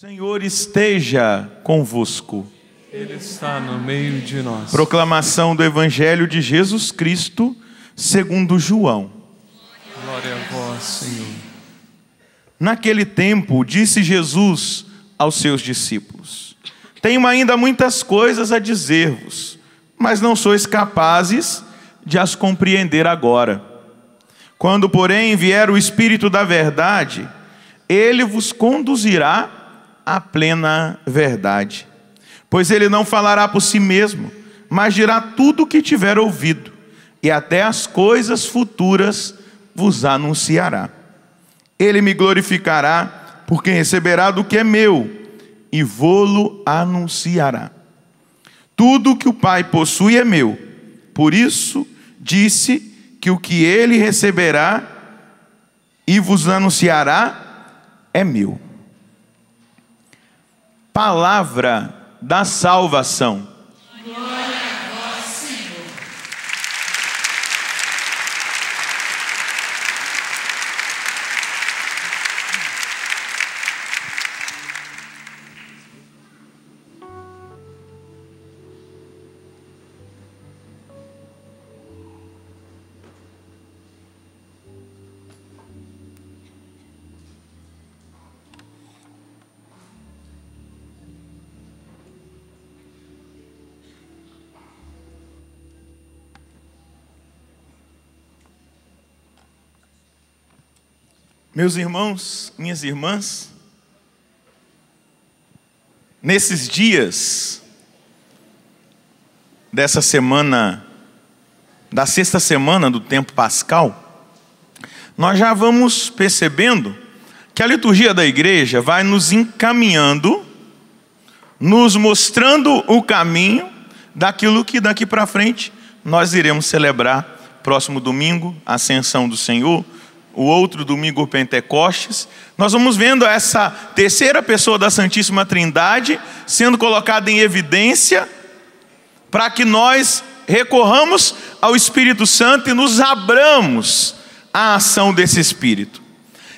Senhor esteja convosco. Ele está no meio de nós. Proclamação do Evangelho de Jesus Cristo, segundo João. Glória a vós, Senhor. Naquele tempo, disse Jesus aos seus discípulos: Tenho ainda muitas coisas a dizer-vos, mas não sois capazes de as compreender agora. Quando, porém, vier o Espírito da verdade, ele vos conduzirá à plena verdade. Pois ele não falará por si mesmo, mas dirá tudo o que tiver ouvido, e até as coisas futuras vos anunciará. Ele me glorificará, porque receberá do que é meu, e vô-lo anunciará. Tudo o que o Pai possui é meu, por isso disse que o que ele receberá e vos anunciará é meu. Palavra da salvação. Glória a vós, Senhor. Meus irmãos, minhas irmãs, nesses dias dessa semana, da sexta semana do tempo pascal, nós já vamos percebendo que a liturgia da igreja vai nos encaminhando, nos mostrando o caminho daquilo que daqui para frente nós iremos celebrar próximo domingo, a Ascensão do Senhor. O outro domingo, o Pentecostes. Nós vamos vendo essa terceira pessoa da Santíssima Trindade sendo colocada em evidência para que nós recorramos ao Espírito Santo e nos abramos à ação desse Espírito.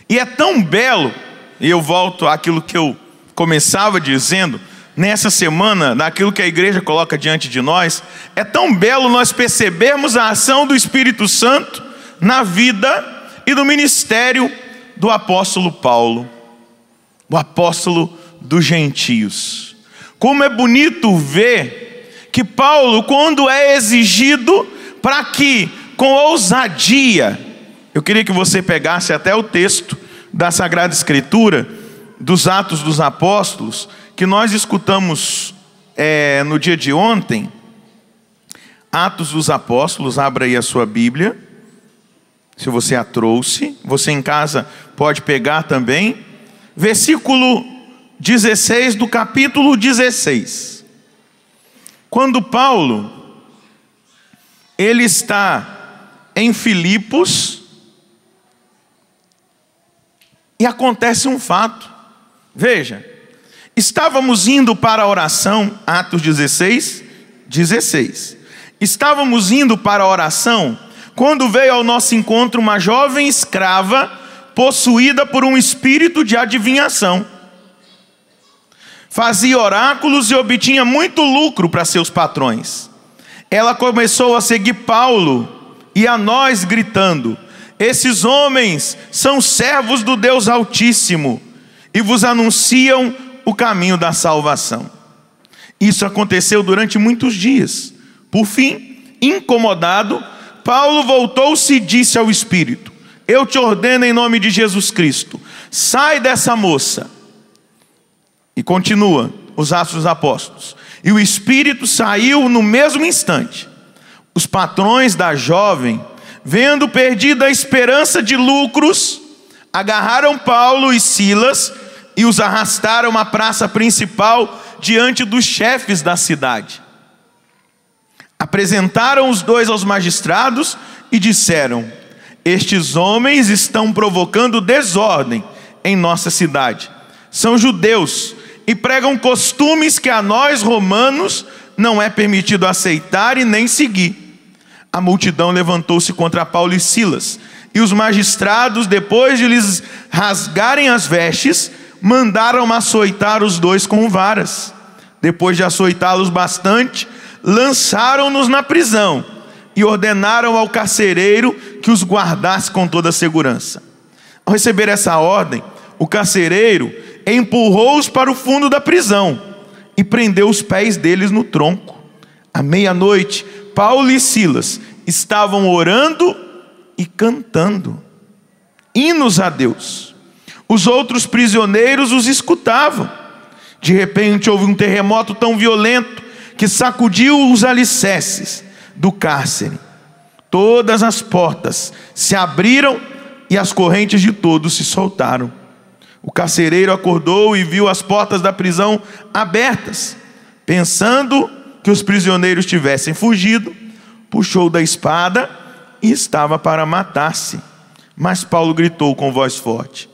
E é tão belo, e eu volto àquilo que eu começava dizendo, nessa semana, naquilo que a igreja coloca diante de nós, é tão belo nós percebermos a ação do Espírito Santo na vida e do ministério do apóstolo Paulo, o apóstolo dos gentios. Como é bonito ver que Paulo, quando é exigido para que, com ousadia, eu queria que você pegasse até o texto da Sagrada Escritura, dos Atos dos Apóstolos, que nós escutamos no dia de ontem. Atos dos Apóstolos, abra aí a sua Bíblia. Se você a trouxe, você em casa pode pegar também. Versículo 16 do capítulo 16. Quando Paulo, ele está em Filipos, e acontece um fato. Veja, estávamos indo para a oração, Atos 16, 16. Estávamos indo para a oração, quando veio ao nosso encontro uma jovem escrava, possuída por um espírito de adivinhação. Fazia oráculos e obtinha muito lucro para seus patrões. Ela começou a seguir Paulo e a nós, gritando: Esses homens são servos do Deus Altíssimo e vos anunciam o caminho da salvação. Isso aconteceu durante muitos dias. Por fim, incomodado, Paulo voltou-se e disse ao Espírito: Eu te ordeno em nome de Jesus Cristo, sai dessa moça. E continua os Atos dos Apóstolos. E o Espírito saiu no mesmo instante. Os patrões da jovem, vendo perdida a esperança de lucros, agarraram Paulo e Silas e os arrastaram à praça principal diante dos chefes da cidade. Apresentaram os dois aos magistrados e disseram: Estes homens estão provocando desordem em nossa cidade. São judeus e pregam costumes que a nós, romanos, não é permitido aceitar e nem seguir. A multidão levantou-se contra Paulo e Silas, e os magistrados, depois de lhes rasgarem as vestes, mandaram açoitar os dois com varas. Depois de açoitá-los bastante, lançaram-nos na prisão e ordenaram ao carcereiro que os guardasse com toda a segurança. Ao receber essa ordem, o carcereiro empurrou-os para o fundo da prisão e prendeu os pés deles no tronco. À meia-noite, Paulo e Silas estavam orando e cantando hinos a Deus. Os outros prisioneiros os escutavam. De repente houve um terremoto tão violento que sacudiu os alicerces do cárcere. Todas as portas se abriram e as correntes de todos se soltaram. O carcereiro acordou e viu as portas da prisão abertas. Pensando que os prisioneiros tivessem fugido, puxou da espada e estava para matar-se. Mas Paulo gritou com voz forte: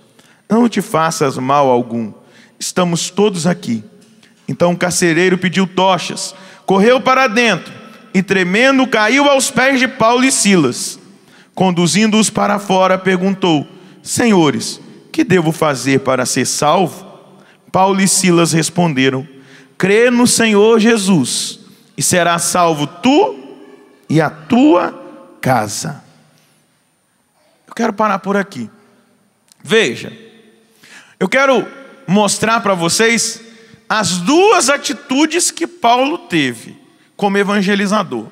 não te faças mal algum, estamos todos aqui. Então o carcereiro pediu tochas, correu para dentro e, tremendo, caiu aos pés de Paulo e Silas. Conduzindo-os para fora, perguntou: senhores, que devo fazer para ser salvo? Paulo e Silas responderam: crê no Senhor Jesus e serás salvo tu e a tua casa. Eu quero parar por aqui. Veja, eu quero mostrar para vocês as duas atitudes que Paulo teve como evangelizador.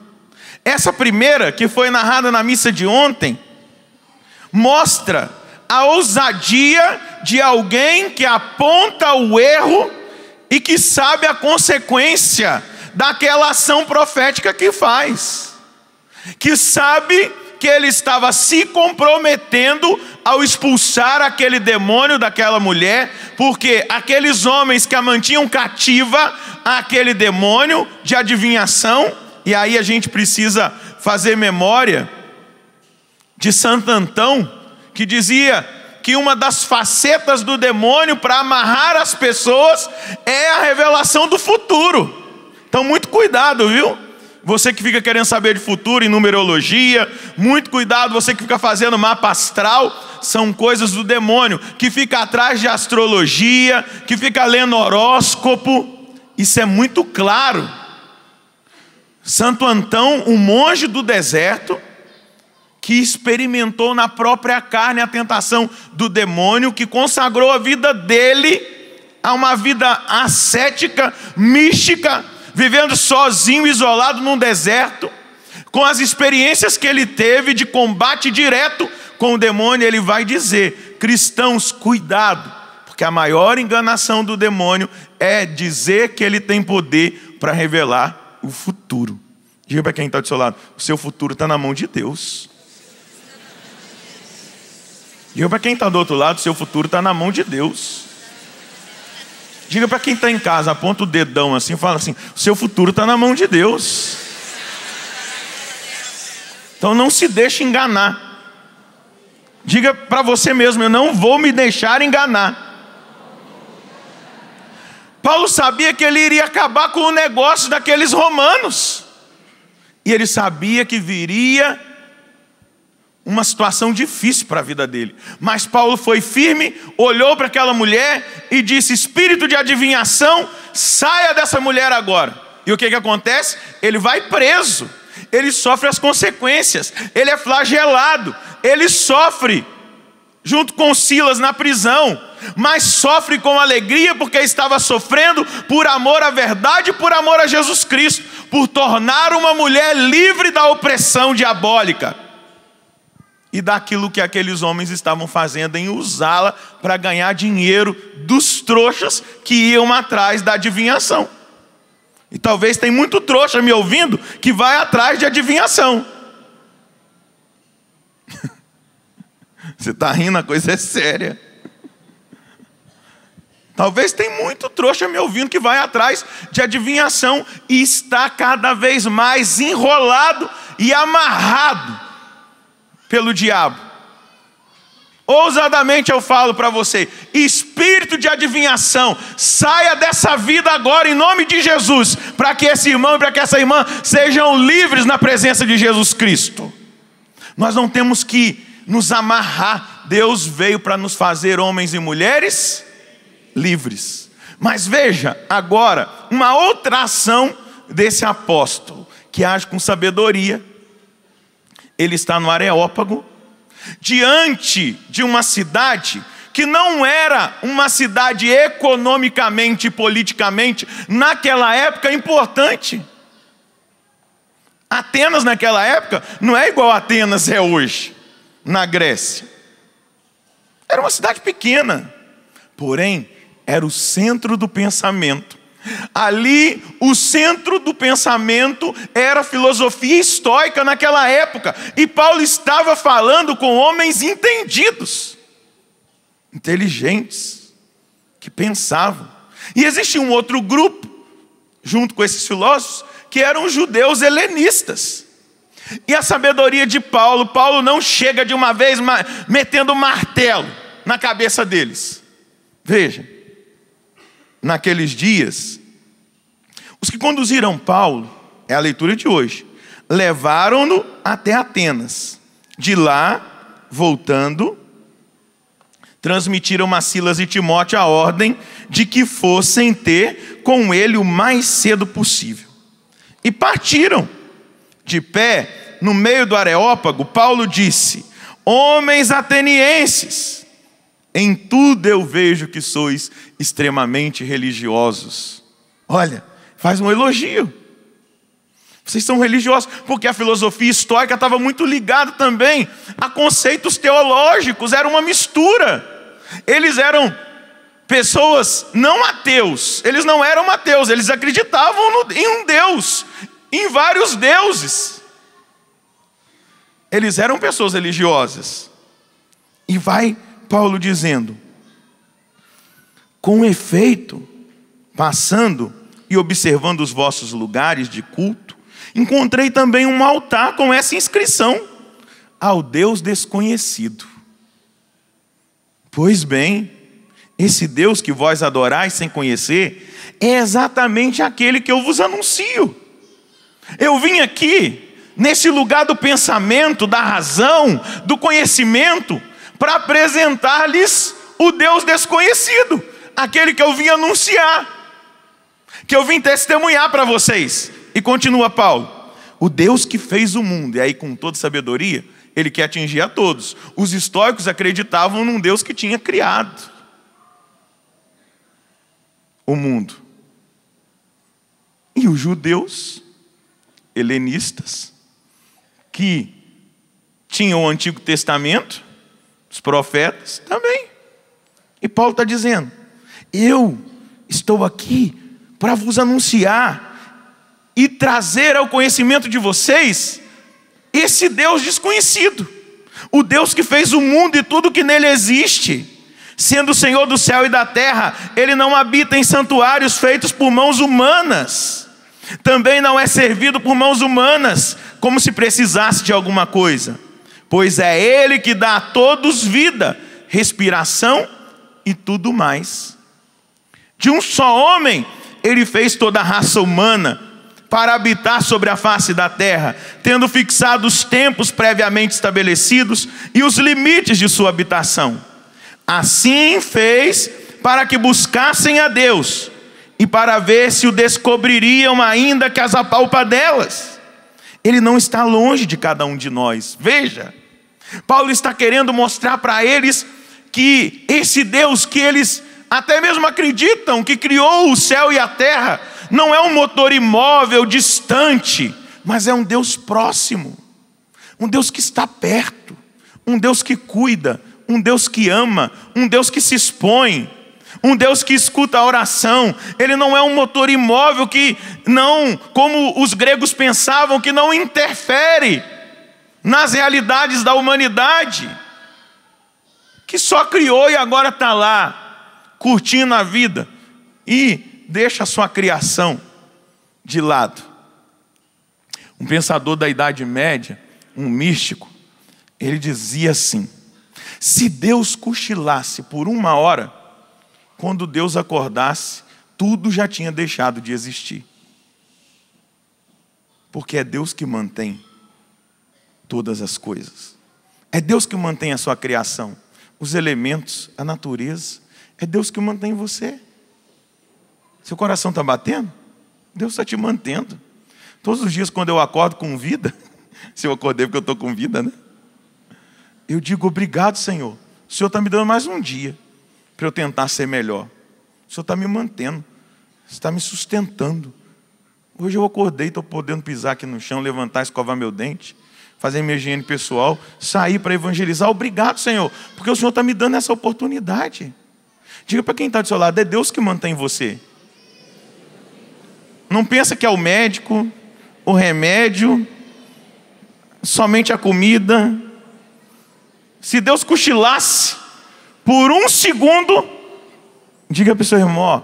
Essa primeira, que foi narrada na missa de ontem, mostra a ousadia de alguém que aponta o erro e que sabe a consequência daquela ação profética que faz, que sabe que ele estava se comprometendo ao expulsar aquele demônio daquela mulher, porque aqueles homens que a mantinham cativa àquele demônio de adivinhação. E aí a gente precisa fazer memória de Santo Antão, que dizia que uma das facetas do demônio para amarrar as pessoas é a revelação do futuro. Então muito cuidado, viu? Você que fica querendo saber de futuro em numerologia, muito cuidado. Você que fica fazendo mapa astral, são coisas do demônio, que fica atrás de astrologia, que fica lendo horóscopo. Isso é muito claro. Santo Antão, um monge do deserto, que experimentou na própria carne a tentação do demônio, que consagrou a vida dele a uma vida ascética, mística, vivendo sozinho, isolado num deserto, com as experiências que ele teve de combate direto com o demônio. Ele vai dizer: cristãos, cuidado, porque a maior enganação do demônio é dizer que ele tem poder para revelar o futuro. Diga para quem está do seu lado: o seu futuro está na mão de Deus. Diga para quem está do outro lado: o seu futuro está na mão de Deus. Diga para quem está em casa, aponta o dedão assim e fala assim: o seu futuro está na mão de Deus. Então não se deixe enganar. Diga para você mesmo: eu não vou me deixar enganar. Paulo sabia que ele iria acabar com o negócio daqueles romanos. E ele sabia que viria uma situação difícil para a vida dele. Mas Paulo foi firme, olhou para aquela mulher e disse: espírito de adivinhação, saia dessa mulher agora. E o que acontece? Ele vai preso, ele sofre as consequências, ele é flagelado, ele sofre junto com Silas na prisão, mas sofre com alegria, porque estava sofrendo por amor à verdade, por amor a Jesus Cristo, por tornar uma mulher livre da opressão diabólica e daquilo que aqueles homens estavam fazendo em usá-la para ganhar dinheiro dos trouxas que iam atrás da adivinhação. E talvez tem muito trouxa me ouvindo que vai atrás de adivinhação. Você está rindo, a coisa é séria. Talvez tem muito trouxa me ouvindo que vai atrás de adivinhação e está cada vez mais enrolado e amarrado pelo diabo. Ousadamente eu falo para você: espírito de adivinhação, saia dessa vida agora em nome de Jesus, para que esse irmão e para que essa irmã sejam livres na presença de Jesus Cristo. Nós não temos que nos amarrar. Deus veio para nos fazer homens e mulheres livres. Mas veja agora uma outra ação desse apóstolo, que age com sabedoria. Ele está no Areópago, diante de uma cidade que não era uma cidade economicamente e politicamente, naquela época, importante. Atenas naquela época não é igual a Atenas é hoje, na Grécia. Era uma cidade pequena, porém, era o centro do pensamento. Ali, o centro do pensamento era a filosofia estoica naquela época. E Paulo estava falando com homens entendidos, inteligentes, que pensavam. E existia um outro grupo, junto com esses filósofos, que eram os judeus helenistas. E a sabedoria de Paulo não chega de uma vez metendo martelo na cabeça deles. Veja, naqueles dias, os que conduziram Paulo, é a leitura de hoje, levaram-no até Atenas. De lá, voltando, transmitiram a Silas e Timóteo a ordem de que fossem ter com ele o mais cedo possível. E partiram. De pé, no meio do Areópago, Paulo disse: homens atenienses, em tudo eu vejo que sois extremamente religiosos. Olha, faz um elogio. Vocês são religiosos, porque a filosofia estoica estava muito ligada também a conceitos teológicos, era uma mistura. Eles eram pessoas não ateus, eles não eram ateus, eles acreditavam em um Deus, em vários deuses. Eles eram pessoas religiosas. E vai Paulo dizendo: com efeito, passando e observando os vossos lugares de culto, encontrei também um altar com essa inscrição: ao Deus desconhecido. Pois bem, esse Deus que vós adorais sem conhecer, é exatamente aquele que eu vos anuncio. Eu vim aqui, nesse lugar do pensamento, da razão, do conhecimento, para apresentar-lhes o Deus desconhecido, aquele que eu vim anunciar, que eu vim testemunhar para vocês. E continua Paulo: o Deus que fez o mundo. E aí, com toda sabedoria, ele quer atingir a todos. Os estoicos acreditavam num Deus que tinha criado o mundo. E os judeus helenistas, que tinham o Antigo Testamento, os profetas também. E Paulo está dizendo: eu estou aqui para vos anunciar e trazer ao conhecimento de vocês esse Deus desconhecido, o Deus que fez o mundo e tudo que nele existe. Sendo o Senhor do céu e da terra, ele não habita em santuários feitos por mãos humanas. Também não é servido por mãos humanas, como se precisasse de alguma coisa. Pois é ele que dá a todos vida, respiração e tudo mais. De um só homem, ele fez toda a raça humana para habitar sobre a face da terra, tendo fixado os tempos previamente estabelecidos e os limites de sua habitação. Assim fez para que buscassem a Deus e para ver se o descobririam ainda que as apalpadelas. Ele não está longe de cada um de nós. Veja, Paulo está querendo mostrar para eles que esse Deus que eles até mesmo acreditam que criou o céu e a terra, não é um motor imóvel, distante, mas é um Deus próximo, um Deus que está perto, um Deus que cuida, um Deus que ama, um Deus que se expõe, um Deus que escuta a oração. Ele não é um motor imóvel que não, como os gregos pensavam, que não interfere nas realidades da humanidade, que só criou e agora está lá, curtindo a vida, e deixa a sua criação de lado. Um pensador da Idade Média, um místico, ele dizia assim: se Deus cochilasse por 1 hora, quando Deus acordasse, tudo já tinha deixado de existir. Porque é Deus que mantém todas as coisas. É Deus que mantém a sua criação, os elementos, a natureza. É Deus que mantém você. Seu coração está batendo? Deus está te mantendo. Todos os dias quando eu acordo com vida, se eu acordei porque eu estou com vida, né? Eu digo, obrigado, Senhor. O Senhor está me dando mais um dia para eu tentar ser melhor. O Senhor está me mantendo. Está me sustentando. Hoje eu acordei, estou podendo pisar aqui no chão, levantar, escovar meu dente, fazer minha higiene pessoal, sair para evangelizar. Obrigado, Senhor, porque o Senhor está me dando essa oportunidade. Diga para quem está do seu lado, é Deus que mantém você. Não pensa que é o médico, o remédio, somente a comida. Se Deus cochilasse por um segundo, diga para o seu irmão, ó,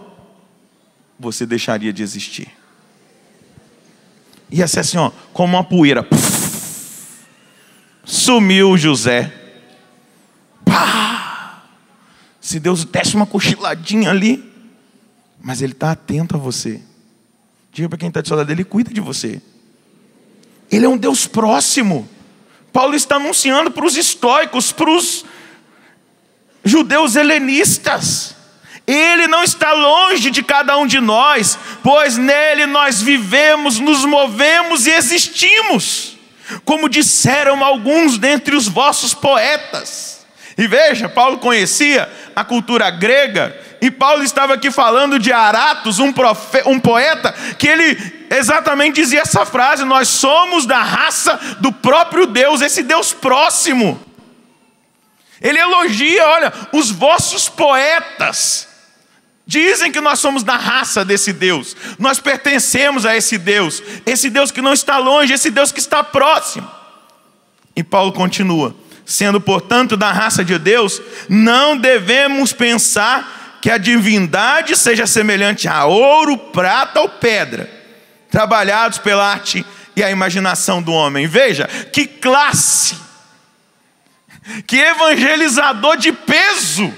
você deixaria de existir. Ia ser assim, ó, como uma poeira. Puff, sumiu José. Pá! Se Deus desse uma cochiladinha ali, mas Ele está atento a você. Diga para quem está do seu lado, Ele cuida de você. Ele é um Deus próximo. Paulo está anunciando para os estoicos, para os judeus helenistas. Ele não está longe de cada um de nós, pois nele nós vivemos, nos movemos e existimos, como disseram alguns dentre os vossos poetas. E veja, Paulo conhecia a cultura grega, e Paulo estava aqui falando de Aratos, um poeta, que ele exatamente dizia essa frase: nós somos da raça do próprio Deus, esse Deus próximo. Ele elogia, olha, os vossos poetas dizem que nós somos da raça desse Deus, nós pertencemos a esse Deus que não está longe, esse Deus que está próximo. E Paulo continua: sendo portanto da raça de Deus, não devemos pensar que a divindade seja semelhante a ouro, prata ou pedra, trabalhados pela arte e a imaginação do homem. Veja, que classe, que evangelizador de peso.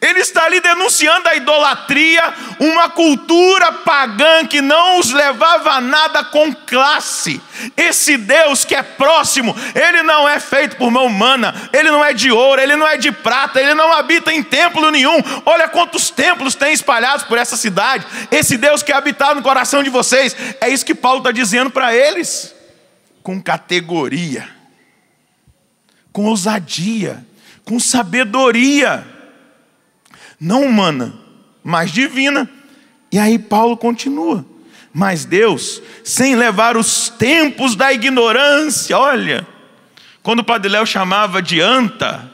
Ele está ali denunciando a idolatria, uma cultura pagã que não os levava a nada com classe. Esse Deus que é próximo, Ele não é feito por mão humana, Ele não é de ouro, Ele não é de prata, Ele não habita em templo nenhum. Olha quantos templos tem espalhados por essa cidade. Esse Deus que habita no coração de vocês, é isso que Paulo está dizendo para eles, com categoria, com ousadia, com sabedoria, não humana, mas divina. E aí Paulo continua: mas Deus, sem levar os tempos da ignorância. Olha, quando o Padre Léo chamava de anta,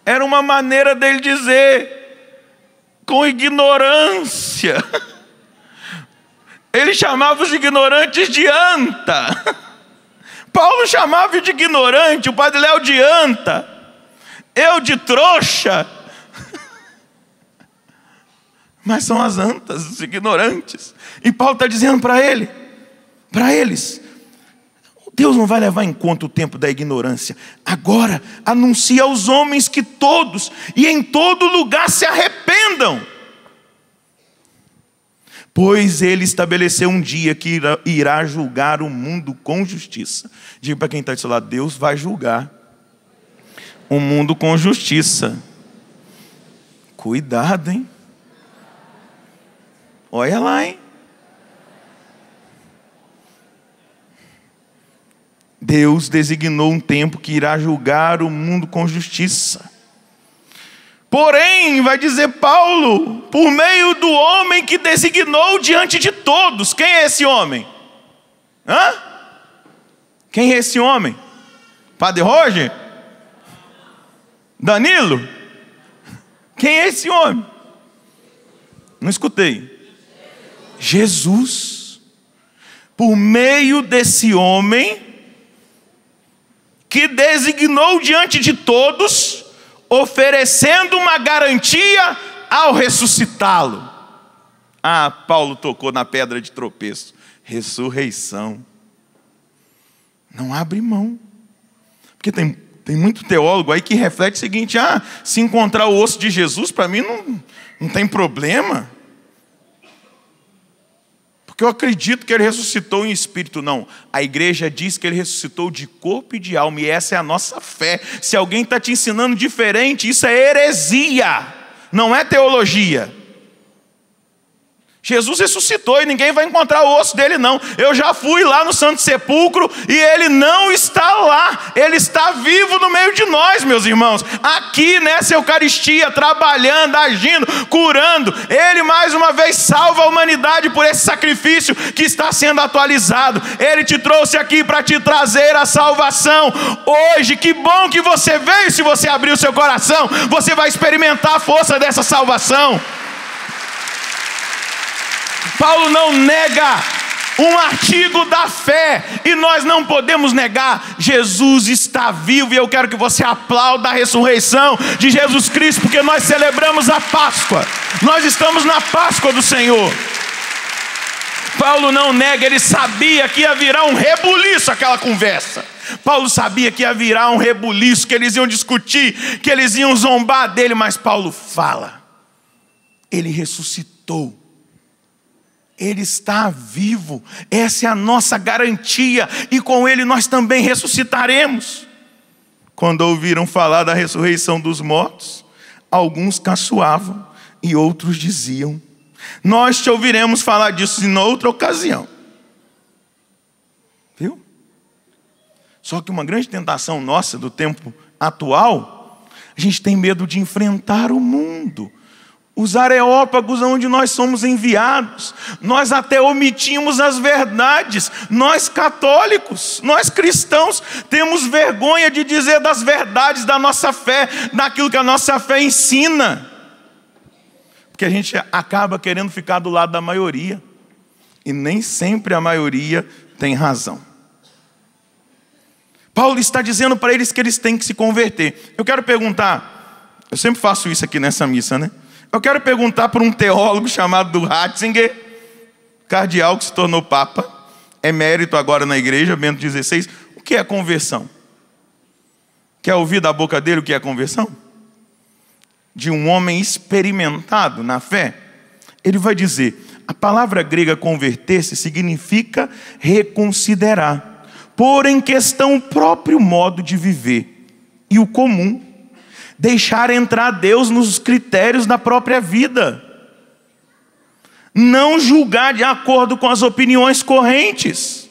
era uma maneira dele dizer com ignorância. Ele chamava os ignorantes de anta. Paulo chamava de ignorante, o Padre Léo de anta, eu de trouxa. Mas são as antas, os ignorantes. E Paulo está dizendo para eles, Deus não vai levar em conta o tempo da ignorância. Agora anuncia aos homens que todos e em todo lugar se arrependam, pois Ele estabeleceu um dia que irá julgar o mundo com justiça. Diga para quem está do seu lado, Deus vai julgar o mundo com justiça. Cuidado, hein? Olha lá, hein? Deus designou um tempo que irá julgar o mundo com justiça. Porém, vai dizer Paulo, por meio do homem que designou diante de todos. Quem é esse homem? Hã? Quem é esse homem? Padre Roger? Danilo? Quem é esse homem? Não escutei. Jesus. Por meio desse homem que designou diante de todos, oferecendo uma garantia ao ressuscitá-lo. Ah, Paulo tocou na pedra de tropeço. Ressurreição. Não abre mão. Porque tem muito teólogo aí que reflete o seguinte: se encontrar o osso de Jesus, para mim não tem problema. porque eu acredito que ele ressuscitou em espírito. Não, a igreja diz que ele ressuscitou de corpo e de alma, e essa é a nossa fé. Se alguém está te ensinando diferente, isso é heresia, não é teologia. Jesus ressuscitou e ninguém vai encontrar o osso dele não. Eu já fui lá no Santo Sepulcro e ele não está lá. Ele está vivo no meio de nós, meus irmãos. Aqui nessa Eucaristia, trabalhando, agindo, curando. Ele mais uma vez salva a humanidade por esse sacrifício que está sendo atualizado. Ele te trouxe aqui para te trazer a salvação. Hoje, que bom que você veio. Se você abrir o seu coração, você vai experimentar a força dessa salvação. Paulo não nega um artigo da fé, e nós não podemos negar. Jesus está vivo, e eu quero que você aplaude a ressurreição de Jesus Cristo, porque nós celebramos a Páscoa. Nós estamos na Páscoa do Senhor. Paulo não nega, ele sabia que ia virar um rebuliço aquela conversa. Paulo sabia que ia virar um rebuliço, que eles iam discutir, que eles iam zombar dele, mas Paulo fala: ele ressuscitou. Ele está vivo, essa é a nossa garantia, e com ele nós também ressuscitaremos. Quando ouviram falar da ressurreição dos mortos, alguns caçoavam e outros diziam: nós te ouviremos falar disso em outra ocasião. Viu? Só que uma grande tentação nossa do tempo atual, a gente tem medo de enfrentar o mundo. Os areópagos onde nós somos enviados, nós até omitimos as verdades. Nós católicos, nós cristãos, temos vergonha de dizer das verdades da nossa fé, daquilo que a nossa fé ensina. Porque a gente acaba querendo ficar do lado da maioria, e nem sempre a maioria tem razão. Paulo está dizendo para eles que eles têm que se converter. Eu quero perguntar, eu sempre faço isso aqui nessa missa, né? Eu quero perguntar para um teólogo chamado Ratzinger, cardeal que se tornou papa, emérito agora na igreja, Bento XVI, o que é conversão? Quer ouvir da boca dele o que é conversão? De um homem experimentado na fé? Ele vai dizer: a palavra grega converter-se significa reconsiderar, pôr em questão o próprio modo de viver e o comum. Deixar entrar Deus nos critérios da própria vida. Não julgar de acordo com as opiniões correntes.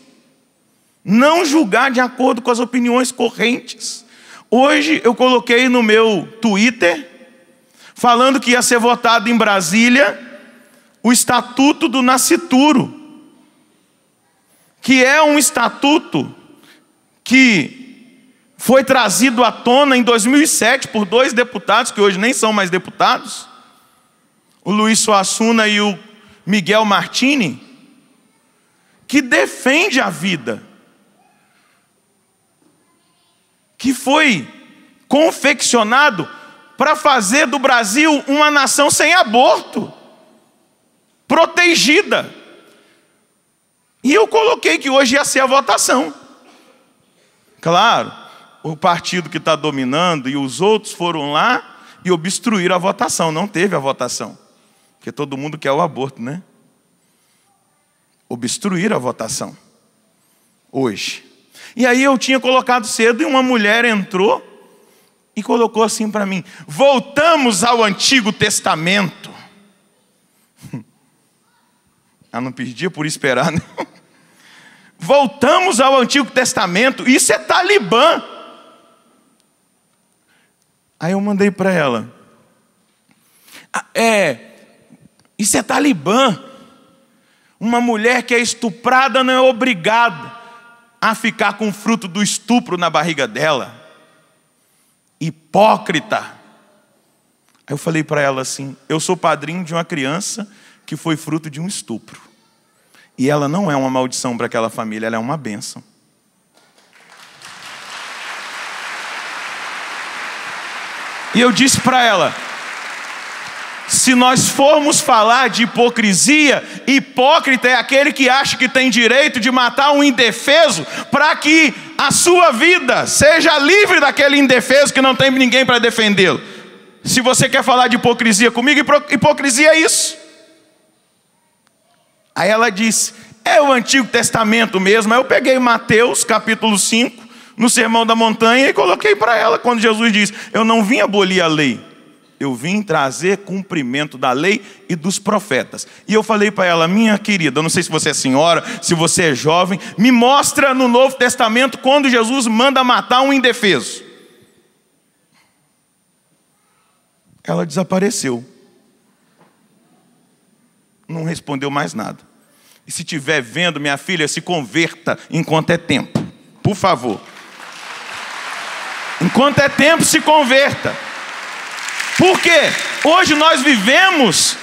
Não julgar de acordo com as opiniões correntes. Hoje eu coloquei no meu Twitter, falando que ia ser votado em Brasília o Estatuto do Nascituro, que é um estatuto que foi trazido à tona em 2007 por 2 deputados, que hoje nem são mais deputados, o Luiz Suassuna e o Miguel Martini, que defende a vida, que foi confeccionado para fazer do Brasil uma nação sem aborto, protegida. E eu coloquei que hoje ia ser a votação. Claro, o partido que está dominando e os outros foram lá e obstruíram a votação. Não teve a votação, porque todo mundo quer o aborto, né? Obstruíram a votação hoje. E aí eu tinha colocado cedo e uma mulher entrou e colocou assim para mim: voltamos ao Antigo Testamento. Ela não pedia por esperar, né? Voltamos ao Antigo Testamento, isso é Talibã. Aí eu mandei para ela: isso é Talibã. Uma mulher que é estuprada não é obrigada a ficar com o fruto do estupro na barriga dela. Hipócrita. Aí eu falei para ela assim: eu sou padrinho de uma criança que foi fruto de um estupro. E ela não é uma maldição para aquela família, ela é uma bênção. E eu disse para ela: se nós formos falar de hipocrisia, hipócrita é aquele que acha que tem direito de matar um indefeso para que a sua vida seja livre daquele indefeso que não tem ninguém para defendê-lo. Se você quer falar de hipocrisia comigo, hipocrisia é isso. Aí ela disse: é o Antigo Testamento mesmo. Aí eu peguei Mateus capítulo 5, no Sermão da Montanha, e coloquei para ela, quando Jesus diz: eu não vim abolir a lei, eu vim trazer cumprimento da lei e dos profetas. E eu falei para ela: minha querida, eu não sei se você é senhora, se você é jovem, me mostra no Novo Testamento quando Jesus manda matar um indefeso. Ela desapareceu. Não respondeu mais nada. E se estiver vendo, minha filha, se converta enquanto é tempo. Por favor. Enquanto é tempo, se converta. Porque hoje nós vivemos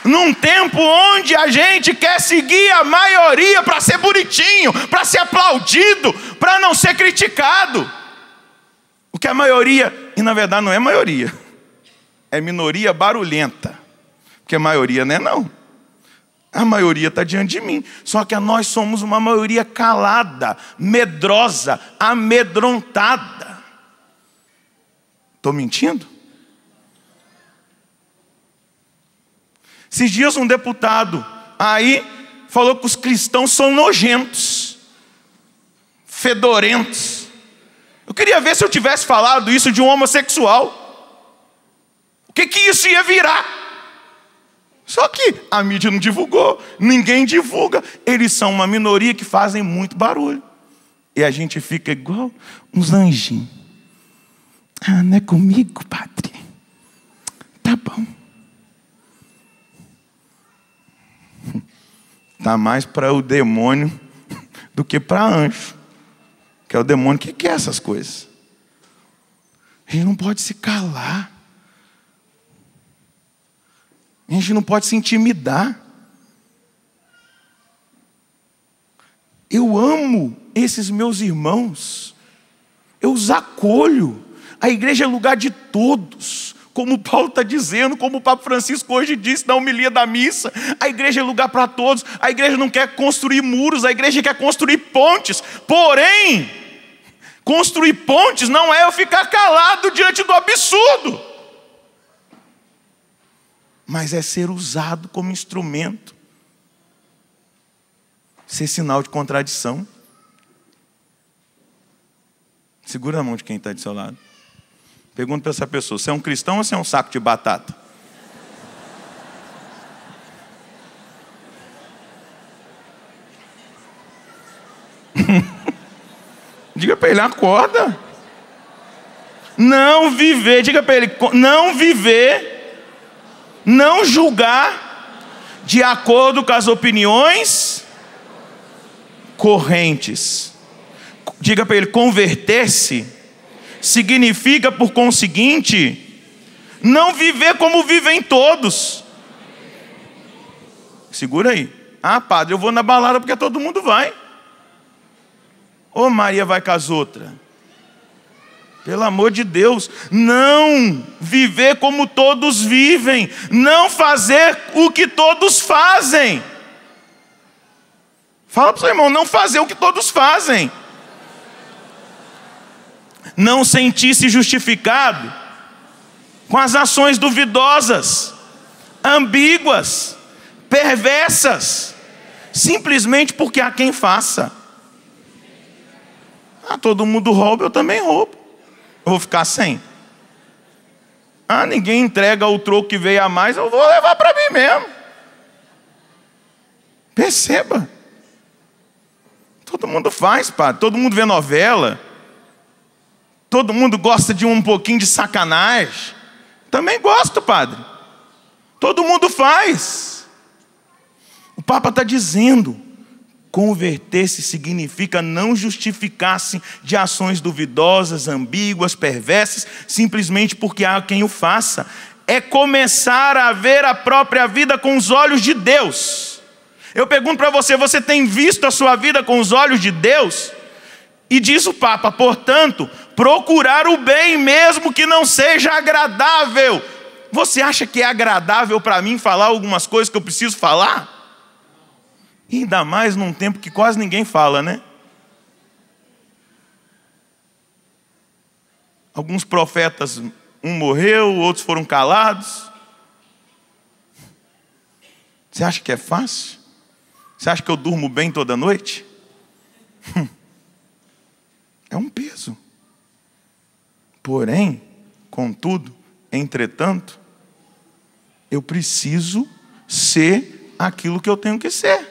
num tempo onde a gente quer seguir a maioria para ser bonitinho, para ser aplaudido, para não ser criticado. O que é maioria, e na verdade não é maioria, é minoria barulhenta. Porque a maioria não é não. A maioria está diante de mim. Só que nós somos uma maioria calada, medrosa, amedrontada. Estou mentindo? Esses dias um deputado aí falou que os cristãos são nojentos, fedorentos. Eu queria ver se eu tivesse falado isso de um homossexual. O que isso ia virar? Só que a mídia não divulgou, ninguém divulga. Eles são uma minoria que fazem muito barulho. E a gente fica igual uns anjinhos. Ah, não é comigo, padre? Tá bom. Tá mais para o demônio do que para anjo. Que é o demônio que quer essas coisas. A gente não pode se calar. A gente não pode se intimidar. Eu amo esses meus irmãos. Eu os acolho. A igreja é lugar de todos. Como Paulo está dizendo, como o Papa Francisco hoje disse na homilia da missa. A igreja é lugar para todos. A igreja não quer construir muros, a igreja quer construir pontes. Porém, construir pontes não é eu ficar calado diante do absurdo, mas é ser usado como instrumento, ser sinal de contradição. Segura a mão de quem está do seu lado. Pergunta para essa pessoa: você é um cristão ou você é um saco de batata? Diga para ele: acorda. Não viver, diga para ele: não viver, não julgar de acordo com as opiniões correntes. Diga para ele: converter-se significa, por conseguinte, não viver como vivem todos. Segura aí. Ah, padre, eu vou na balada porque todo mundo vai. Ô, Maria vai com as outras. Pelo amor de Deus, não viver como todos vivem, não fazer o que todos fazem. Fala para o seu irmão: não fazer o que todos fazem. Não sentir-se justificado com as ações duvidosas, ambíguas, perversas, simplesmente porque há quem faça. Ah, todo mundo rouba, eu também roubo. Eu vou ficar sem? Ah, ninguém entrega o troco que veio a mais, eu vou levar para mim mesmo. Perceba. Todo mundo faz, padre. Todo mundo vê novela. Todo mundo gosta de um pouquinho de sacanagem. Também gosto, padre. Todo mundo faz. O Papa está dizendo: converter-se significa não justificar-se de ações duvidosas, ambíguas, perversas, simplesmente porque há quem o faça. É começar a ver a própria vida com os olhos de Deus. Eu pergunto para você: você tem visto a sua vida com os olhos de Deus? E diz o Papa: portanto, procurar o bem mesmo que não seja agradável. Você acha que é agradável para mim falar algumas coisas que eu preciso falar? E ainda mais num tempo que quase ninguém fala, né? Alguns profetas, um morreu, outros foram calados. Você acha que é fácil? Você acha que eu durmo bem toda noite? É um peso. Porém, contudo, entretanto, eu preciso ser aquilo que eu tenho que ser.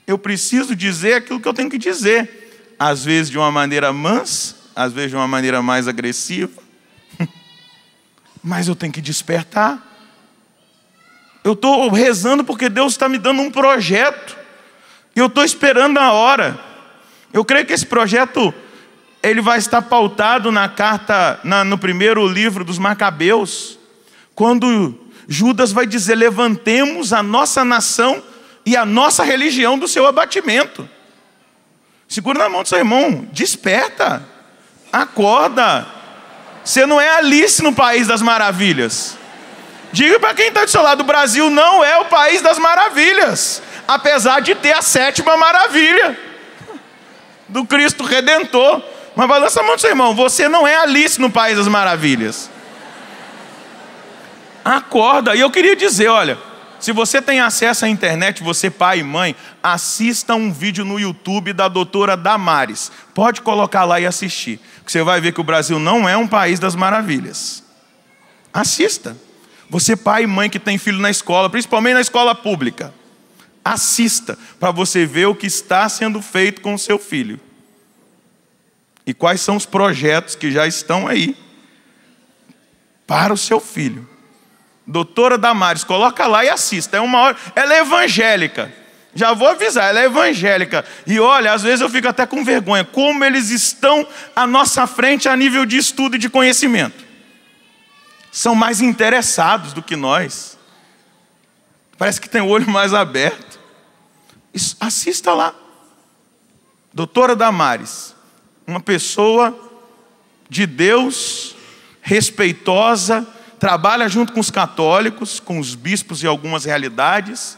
Eu preciso dizer aquilo que eu tenho que dizer. Às vezes de uma maneira mansa, às vezes de uma maneira mais agressiva. Mas eu tenho que despertar. Eu estou rezando porque Deus está me dando um projeto. E eu estou esperando a hora. Eu creio que esse projeto, ele vai estar pautado na carta, no primeiro livro dos Macabeus. Quando Judas vai dizer, levantemos a nossa nação e a nossa religião do seu abatimento. Segura na mão do seu irmão, desperta, acorda. Você não é Alice no País das Maravilhas. Diga para quem está do seu lado, o Brasil não é o País das Maravilhas, apesar de ter a 7ª maravilha do Cristo Redentor. Mas balança a mão do seu irmão, você não é Alice no País das Maravilhas. Acorda. E eu queria dizer, olha, se você tem acesso à internet, você pai e mãe, assista um vídeo no YouTube da doutora Damares. Pode colocar lá e assistir, que você vai ver que o Brasil não é um país das maravilhas. Assista. Você pai e mãe que tem filho na escola, principalmente na escola pública, assista para você ver o que está sendo feito com o seu filho. E quais são os projetos que já estão aí para o seu filho. Doutora Damares, coloca lá e assista. É uma hora. Ela é evangélica. Já vou avisar, ela é evangélica. E olha, às vezes eu fico até com vergonha. Como eles estão à nossa frente a nível de estudo e de conhecimento. São mais interessados do que nós. Parece que tem o olho mais aberto. Assista lá. Doutora Damares. Uma pessoa de Deus, respeitosa, trabalha junto com os católicos, com os bispos e algumas realidades.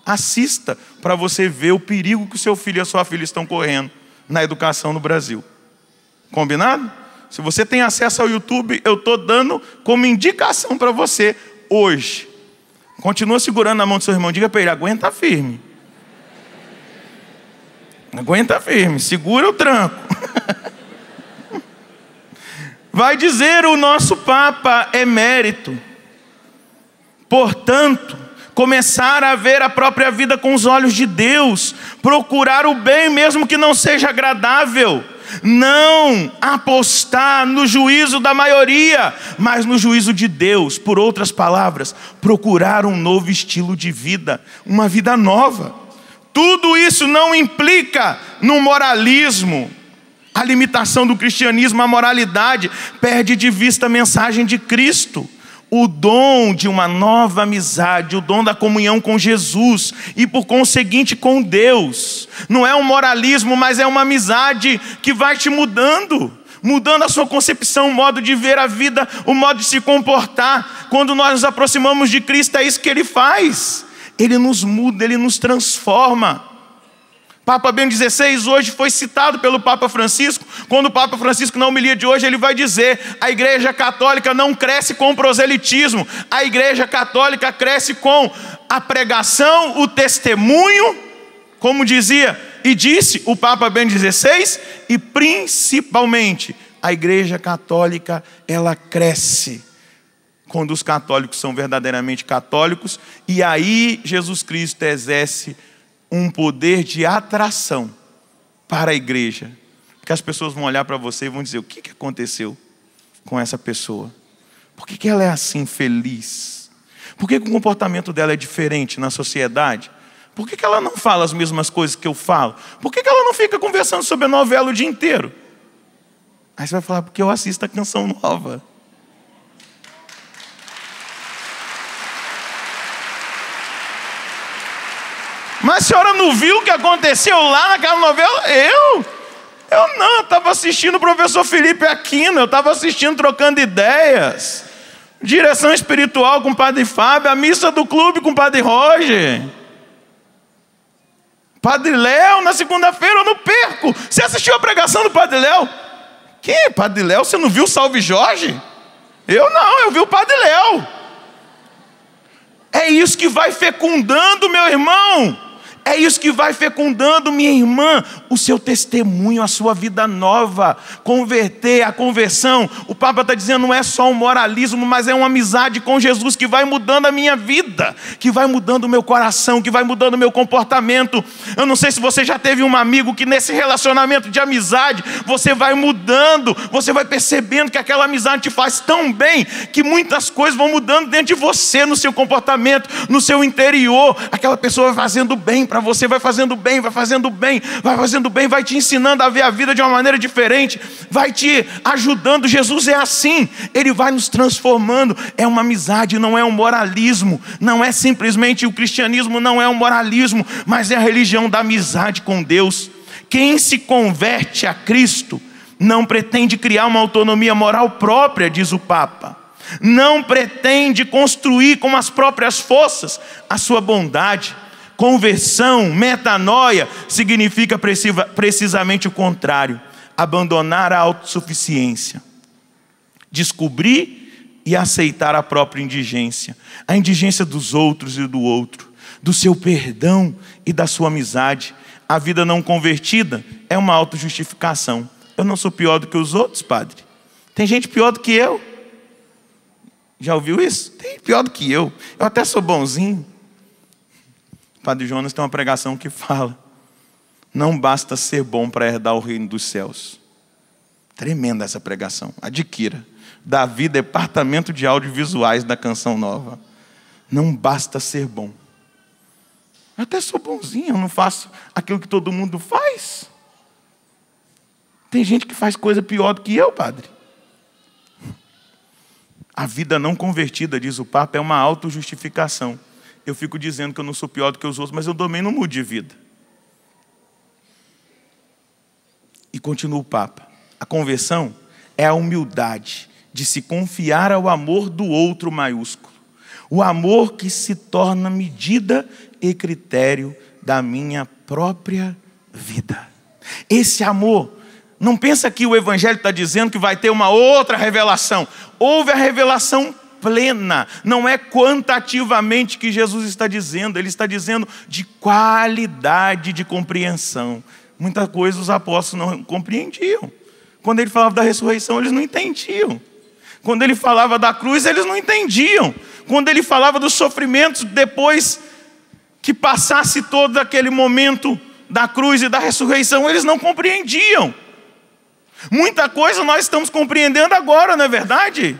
Assista para você ver o perigo que o seu filho e a sua filha estão correndo na educação no Brasil. Combinado? Se você tem acesso ao YouTube, eu estou dando como indicação para você hoje. Continua segurando na mão do seu irmão, diga para ele, aguenta firme. Aguenta firme, segura o tranco. Vai dizer o nosso Papa Emérito. Portanto, começar a ver a própria vida com os olhos de Deus, procurar o bem mesmo que não seja agradável, não apostar no juízo da maioria, mas no juízo de Deus. Por outras palavras, procurar um novo estilo de vida, uma vida nova. Tudo isso não implica no moralismo. A limitação do cristianismo, a moralidade, perde de vista a mensagem de Cristo. O dom de uma nova amizade, o dom da comunhão com Jesus e por conseguinte com Deus. Não é um moralismo, mas é uma amizade que vai te mudando. Mudando a sua concepção, o modo de ver a vida, o modo de se comportar. Quando nós nos aproximamos de Cristo, é isso que Ele faz. Ele nos muda, Ele nos transforma. Papa Bento XVI hoje foi citado pelo Papa Francisco. Quando o Papa Francisco, na homilia de hoje, ele vai dizer: a Igreja Católica não cresce com proselitismo. A Igreja Católica cresce com a pregação, o testemunho, como dizia e disse o Papa Bento XVI, e principalmente a Igreja Católica, ela cresce quando os católicos são verdadeiramente católicos, e aí Jesus Cristo exerce um poder de atração para a igreja. Porque as pessoas vão olhar para você e vão dizer, o que aconteceu com essa pessoa? Por que ela é assim feliz? Por que o comportamento dela é diferente na sociedade? Por que ela não fala as mesmas coisas que eu falo? Por que ela não fica conversando sobre a novela o dia inteiro? Aí você vai falar, porque eu assisto a Canção Nova. Mas a senhora não viu o que aconteceu lá naquela novela? Eu não, eu estava assistindo o professor Felipe Aquino, eu estava assistindo Trocando Ideias, Direção Espiritual com o Padre Fábio, a missa do clube com o Padre Roger, Padre Léo, na segunda-feira eu não perco. Você assistiu a pregação do Padre Léo? Que? Padre Léo? Você não viu o Salve Jorge? Eu não, eu vi o Padre Léo. É isso que vai fecundando, meu irmão. É isso que vai fecundando, minha irmã, o seu testemunho, a sua vida nova. Converter, a conversão, o Papa está dizendo, não é só um moralismo, mas é uma amizade com Jesus que vai mudando a minha vida, que vai mudando o meu coração, que vai mudando o meu comportamento. Eu não sei se você já teve um amigo que nesse relacionamento de amizade, você vai mudando, você vai percebendo que aquela amizade te faz tão bem, que muitas coisas vão mudando dentro de você, no seu comportamento, no seu interior. Aquela pessoa vai fazendo bem para você, vai fazendo bem, vai fazendo bem, vai fazendo bem, vai te ensinando a ver a vida de uma maneira diferente, vai te ajudando. Jesus é assim, Ele vai nos transformando. É uma amizade, não é um moralismo, não é simplesmente o cristianismo, não é um moralismo, mas é a religião da amizade com Deus. Quem se converte a Cristo não pretende criar uma autonomia moral própria, diz o Papa. Não pretende construir com as próprias forças a sua bondade. Conversão, metanoia, significa precisamente o contrário. Abandonar a autossuficiência. Descobrir e aceitar a própria indigência. A indigência dos outros e do outro. Do seu perdão e da sua amizade. A vida não convertida é uma autojustificação. Eu não sou pior do que os outros, padre. Tem gente pior do que eu. Já ouviu isso? Tem pior do que eu. Eu até sou bonzinho. Padre Jonas tem uma pregação que fala: não basta ser bom para herdar o reino dos céus. Tremenda essa pregação, adquira. Davi, departamento de audiovisuais da Canção Nova. Não basta ser bom. Eu até sou bonzinho, eu não faço aquilo que todo mundo faz. Tem gente que faz coisa pior do que eu, padre. A vida não convertida, diz o Papa, é uma autojustificação. Eu fico dizendo que eu não sou pior do que os outros, mas eu também não mudo de vida. E continua o Papa. A conversão é a humildade de se confiar ao amor do outro maiúsculo. O amor que se torna medida e critério da minha própria vida. Esse amor, não pensa que o Evangelho está dizendo que vai ter uma outra revelação. Houve a revelação plena, não é quantitativamente que Jesus está dizendo, Ele está dizendo de qualidade de compreensão. Muita coisa os apóstolos não compreendiam. Quando Ele falava da ressurreição, eles não entendiam. Quando Ele falava da cruz, eles não entendiam. Quando Ele falava dos sofrimentos, depois que passasse todo aquele momento da cruz e da ressurreição, eles não compreendiam. Muita coisa nós estamos compreendendo agora, não é verdade?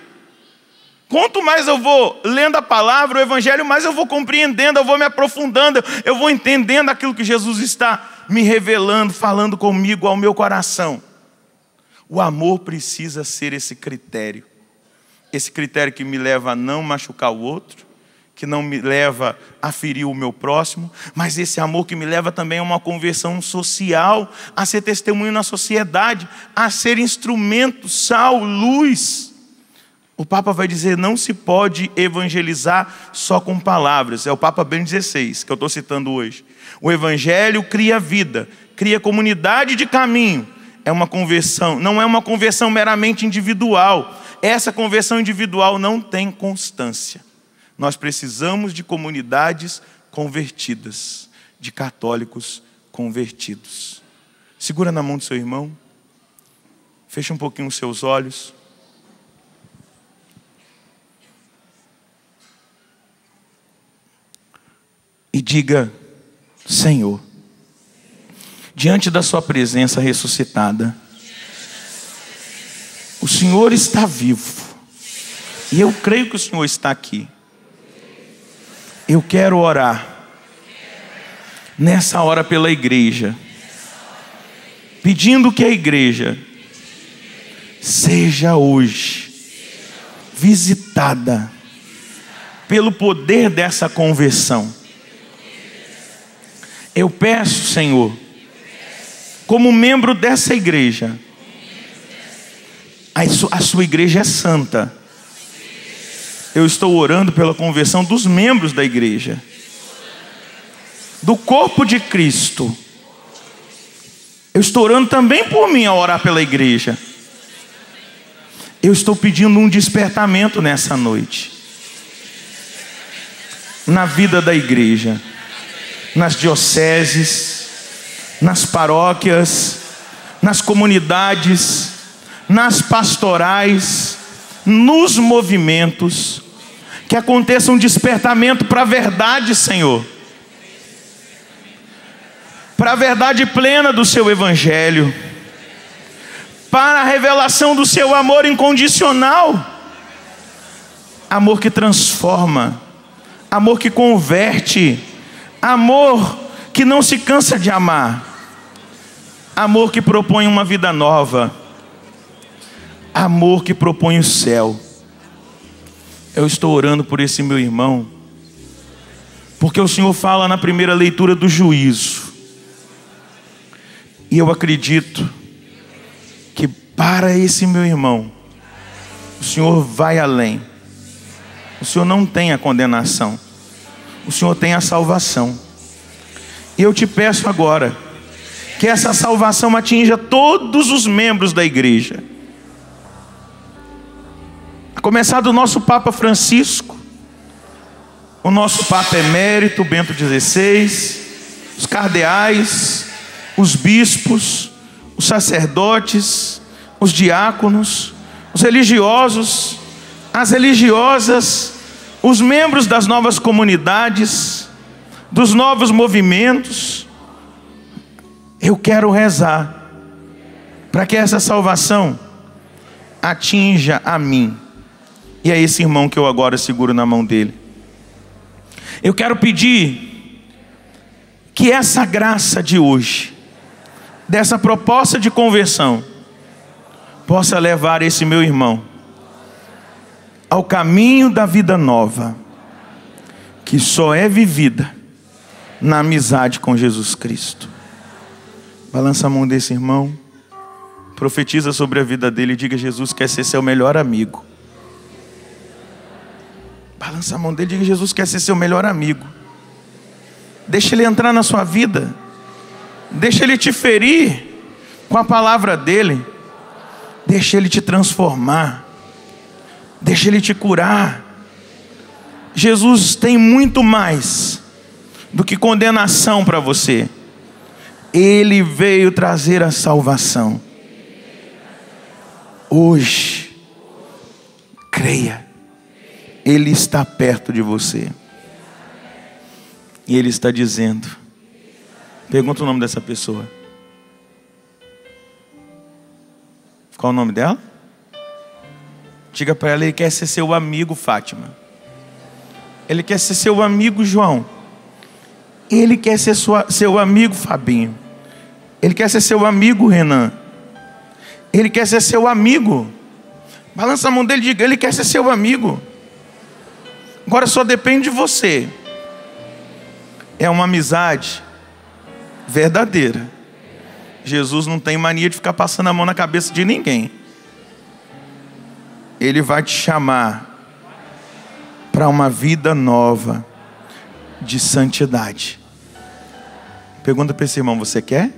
Quanto mais eu vou lendo a palavra, o Evangelho, mais eu vou compreendendo, eu vou me aprofundando, eu vou entendendo aquilo que Jesus está me revelando, falando comigo ao meu coração. O amor precisa ser esse critério que me leva a não machucar o outro, que não me leva a ferir o meu próximo, mas esse amor que me leva também a uma conversão social, a ser testemunho na sociedade, a ser instrumento, sal, luz. O Papa vai dizer, não se pode evangelizar só com palavras. É o Papa Bento XVI, que eu estou citando hoje. O Evangelho cria vida, cria comunidade de caminho. É uma conversão, não é uma conversão meramente individual. Essa conversão individual não tem constância. Nós precisamos de comunidades convertidas, de católicos convertidos. Segura na mão do seu irmão, fecha um pouquinho os seus olhos. E diga, Senhor, diante da sua presença ressuscitada, o Senhor está vivo. E eu creio que o Senhor está aqui. Eu quero orar nessa hora pela igreja, pedindo que a igreja seja hoje visitada pelo poder dessa conversão. Eu peço, Senhor, como membro dessa igreja, a sua igreja é santa. Eu estou orando pela conversão dos membros da igreja, do corpo de Cristo. Eu estou orando também por mim ao orar pela igreja. Eu estou pedindo um despertamento nessa noite. na vida da igreja, nas dioceses, nas paróquias, nas comunidades, nas pastorais, nos movimentos. Que aconteça um despertamento para a verdade, Senhor, para a verdade plena do seu evangelho, para a revelação do seu amor incondicional, amor que transforma, amor que converte, amor que não se cansa de amar, amor que propõe uma vida nova, amor que propõe o céu. Eu estou orando por esse meu irmão, porque o Senhor fala na primeira leitura do juízo, e eu acredito que para esse meu irmão, o Senhor vai além. O Senhor não tem a condenação, o Senhor tem a salvação. E eu te peço agora, que essa salvação atinja todos os membros da igreja, a começar do nosso Papa Francisco, o nosso Papa Emérito Bento XVI, os cardeais, os bispos, os sacerdotes, os diáconos, os religiosos, as religiosas, os membros das novas comunidades, dos novos movimentos. Eu quero rezar para que essa salvação atinja a mim e a esse irmão que eu agora seguro na mão dele. Eu quero pedir que essa graça de hoje, dessa proposta de conversão, possa levar esse meu irmão ao caminho da vida nova, que só é vivida na amizade com Jesus Cristo. Balança a mão desse irmão, profetiza sobre a vida dele e diga: Jesus quer ser seu melhor amigo. Balança a mão dele e diga: Jesus quer ser seu melhor amigo. Deixa ele entrar na sua vida, deixa ele te ferir com a palavra dele, deixa ele te transformar, deixa ele te curar. Jesus tem muito mais do que condenação para você. Ele veio trazer a salvação. Hoje, creia, Ele está perto de você. E Ele está dizendo, pergunta o nome dessa pessoa. Qual o nome dela? Diga para ela: Ele quer ser seu amigo, Fátima. Ele quer ser seu amigo, João. Ele quer ser seu amigo, Fabinho. Ele quer ser seu amigo, Renan. Ele quer ser seu amigo. Balança a mão dele e diga: Ele quer ser seu amigo. Agora só depende de você. É uma amizade verdadeira. Jesus não tem mania de ficar passando a mão na cabeça de ninguém. Ele vai te chamar para uma vida nova de santidade. Pergunta para esse irmão: você quer?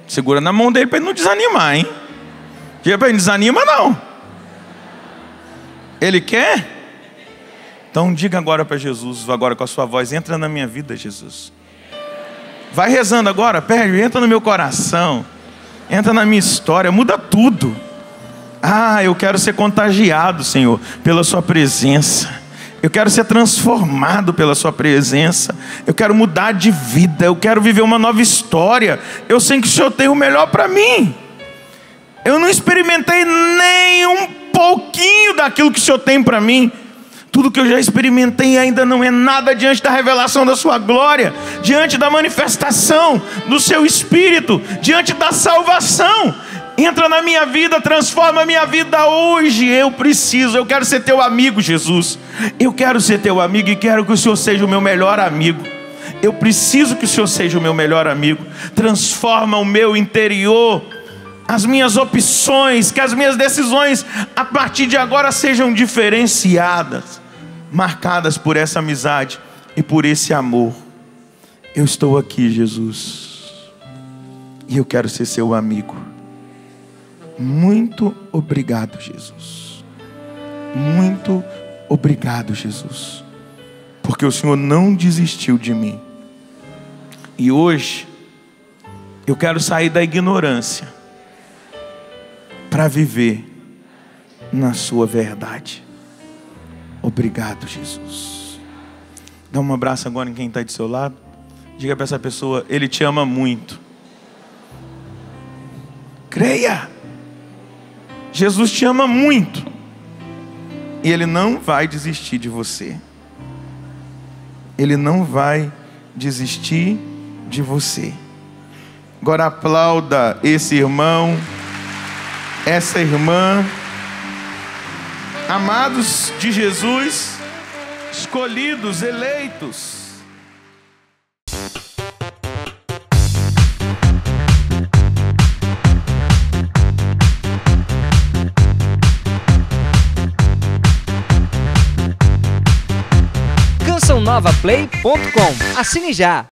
Segura na mão dele para ele não desanimar, hein? Diga para ele: desanima não. Ele quer? Então diga agora para Jesus, agora com a sua voz: entra na minha vida, Jesus. Vai rezando agora, pede, entra no meu coração, entra na minha história, muda tudo. Ah, eu quero ser contagiado, Senhor, pela sua presença. Eu quero ser transformado pela sua presença. Eu quero mudar de vida. Eu quero viver uma nova história. Eu sei que o Senhor tem o melhor para mim. Eu não experimentei nem um pouquinho daquilo que o Senhor tem para mim. Tudo que eu já experimentei ainda não é nada diante da revelação da sua glória, diante da manifestação do seu Espírito, diante da salvação. Entra na minha vida, transforma a minha vida hoje. Eu quero ser teu amigo, Jesus. Eu quero ser teu amigo e quero que o Senhor seja o meu melhor amigo. Eu preciso que o Senhor seja o meu melhor amigo. Transforma o meu interior, as minhas opções, que as minhas decisões a partir de agora sejam diferenciadas, marcadas por essa amizade e por esse amor. Eu estou aqui, Jesus, e eu quero ser seu amigo. Muito obrigado, Jesus. Muito Obrigado, Jesus, porque o Senhor não desistiu de mim. E hoje eu quero sair da ignorância para viver na sua verdade. Obrigado, Jesus. Dá um abraço agora em quem está do seu lado. Diga para essa pessoa: Ele te ama muito. Creia. Jesus te ama muito. E Ele não vai desistir de você. Ele não vai desistir de você. Agora aplauda esse irmão, essa irmã. Amados de Jesus, escolhidos, eleitos. CançãoNovaPlay.com. Assine já!